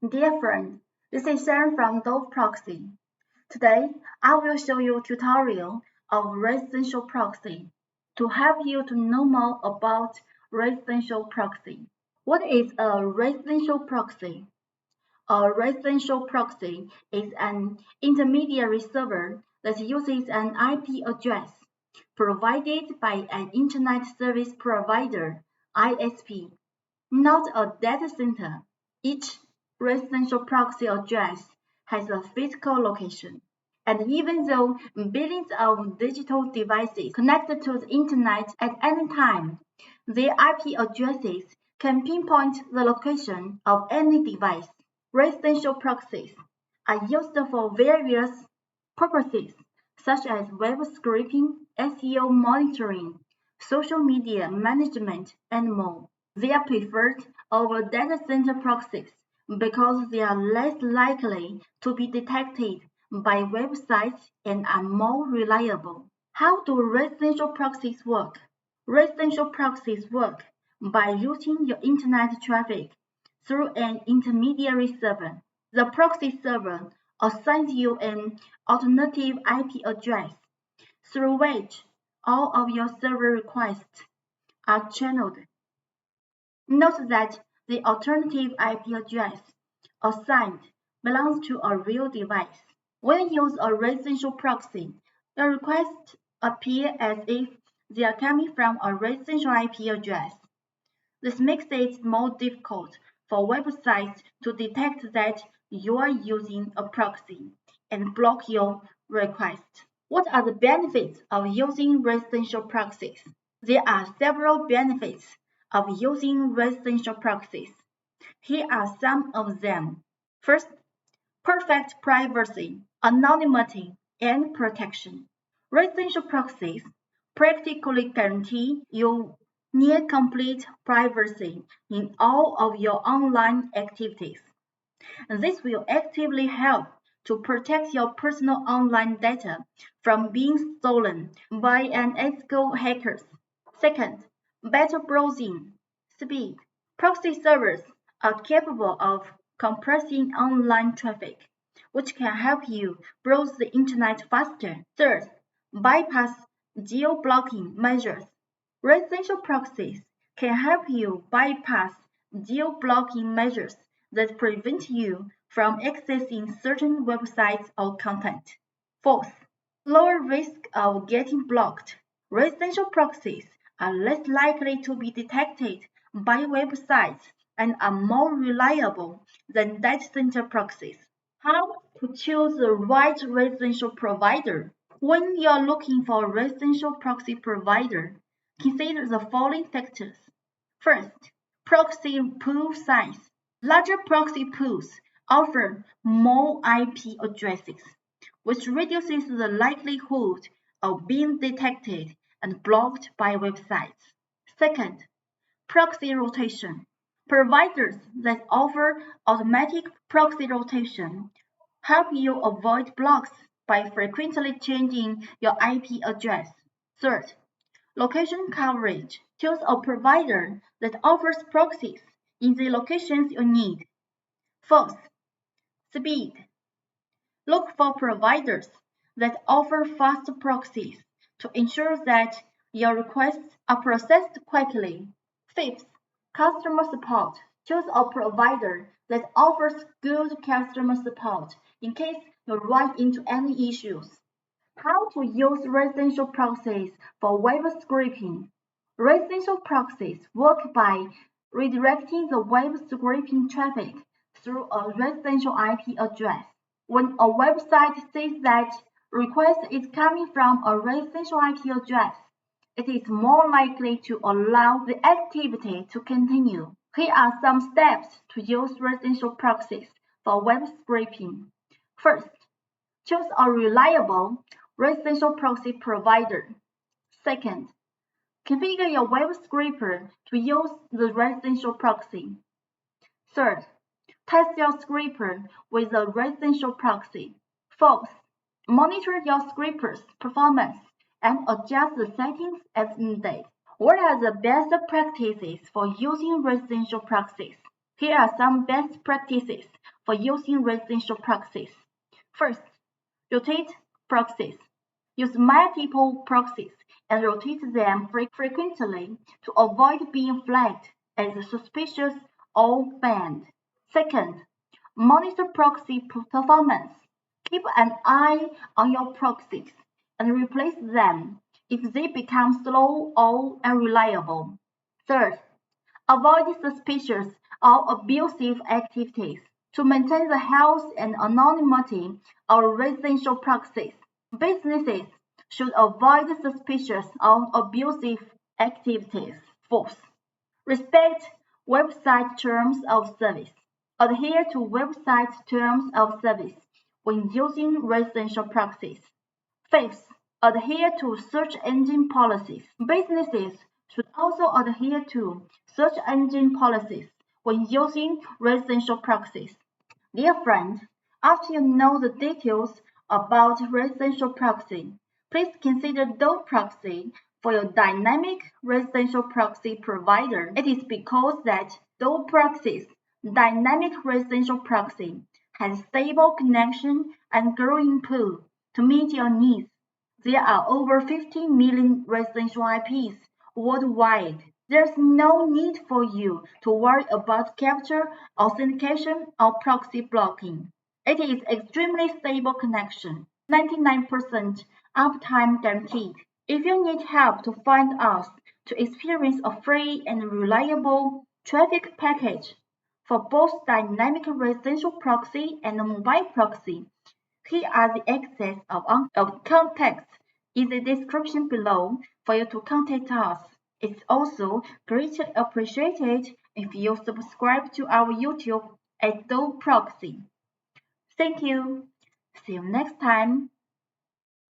Dear friend, this is Sharon from Doveproxy. Today, I will show you a tutorial of residential proxy to help you to know more about residential proxy. What is a residential proxy? A residential proxy is an intermediary server that uses an IP address provided by an Internet Service Provider (ISP), not a data center. Each residential proxy address has a physical location, and even though billions of digital devices connected to the Internet at any time, their IP addresses can pinpoint the location of any device. Residential proxies are used for various purposes, such as web scraping, SEO monitoring, social media management, and more. They are preferred over data center proxies because they are less likely to be detected by websites and are more reliable. How do residential proxies work? Residential proxies work by routing your internet traffic through an intermediary server. The proxy server assigns you an alternative IP address through which all of your server requests are channeled. Note that the alternative IP address assigned belongs to a real device. When you use a residential proxy, your requests appear as if they are coming from a residential IP address. This makes it more difficult for websites to detect that you are using a proxy and block your request. What are the benefits of using residential proxies? There are several benefits of using residential proxies. Here are some of them. First, perfect privacy, anonymity, and protection. Residential proxies practically guarantee you near complete privacy in all of your online activities. This will actively help to protect your personal online data from being stolen by unethical hackers. Second, better browsing speed. Proxy servers are capable of compressing online traffic, which can help you browse the internet faster. Third, bypass geo-blocking measures. Residential proxies can help you bypass geo-blocking measures that prevent you from accessing certain websites or content. Fourth, lower risk of getting blocked. Residential proxies are less likely to be detected by websites and are more reliable than data center proxies. How to choose the right residential provider? When you are looking for a residential proxy provider, consider the following factors. First, proxy pool size. Larger proxy pools offer more IP addresses, which reduces the likelihood of being detected and blocked by websites. Second, proxy rotation. Providers that offer automatic proxy rotation help you avoid blocks by frequently changing your IP address. Third, location coverage. Choose a provider that offers proxies in the locations you need. Fourth, speed. Look for providers that offer fast proxies to ensure that your requests are processed quickly. Fifth, customer support. Choose a provider that offers good customer support in case you run into any issues. How to use residential proxies for web scraping. Residential proxies work by redirecting the web scraping traffic through a residential IP address. When a website says that request is coming from a residential IP address, it is more likely to allow the activity to continue. Here are some steps to use residential proxies for web scraping. First, choose a reliable residential proxy provider. Second, configure your web scraper to use the residential proxy. Third, test your scraper with a residential proxy. Fourth, monitor your scraper's performance and adjust the settings as needed. What are the best practices for using residential proxies? Here are some best practices for using residential proxies. First, rotate proxies. Use multiple proxies and rotate them frequently to avoid being flagged as suspicious or banned. Second, monitor proxy performance. Keep an eye on your proxies and replace them if they become slow or unreliable. Third, avoid suspicious or abusive activities. To maintain the health and anonymity of residential proxies, businesses should avoid suspicious or abusive activities. Fourth, respect website terms of service. Adhere to website terms of service when using residential proxies. Fifth, adhere to search engine policies. Businesses should also adhere to search engine policies when using residential proxies. Dear friend, after you know the details about residential proxy, please consider Doveproxy for your dynamic residential proxy provider. It is because that Doveproxy's dynamic residential proxy has stable connection and growing pool to meet your needs. There are over 15 million residential IPs worldwide. There's no need for you to worry about CAPTCHA, authentication, or proxy blocking. It is extremely stable connection, 99% uptime guaranteed. If you need help to find us to experience a free and reliable traffic package for both dynamic residential proxy and mobile proxy, here are the access of contacts in the description below for you to contact us. It's also greatly appreciated if you subscribe to our YouTube at Doveproxy. Thank you. See you next time.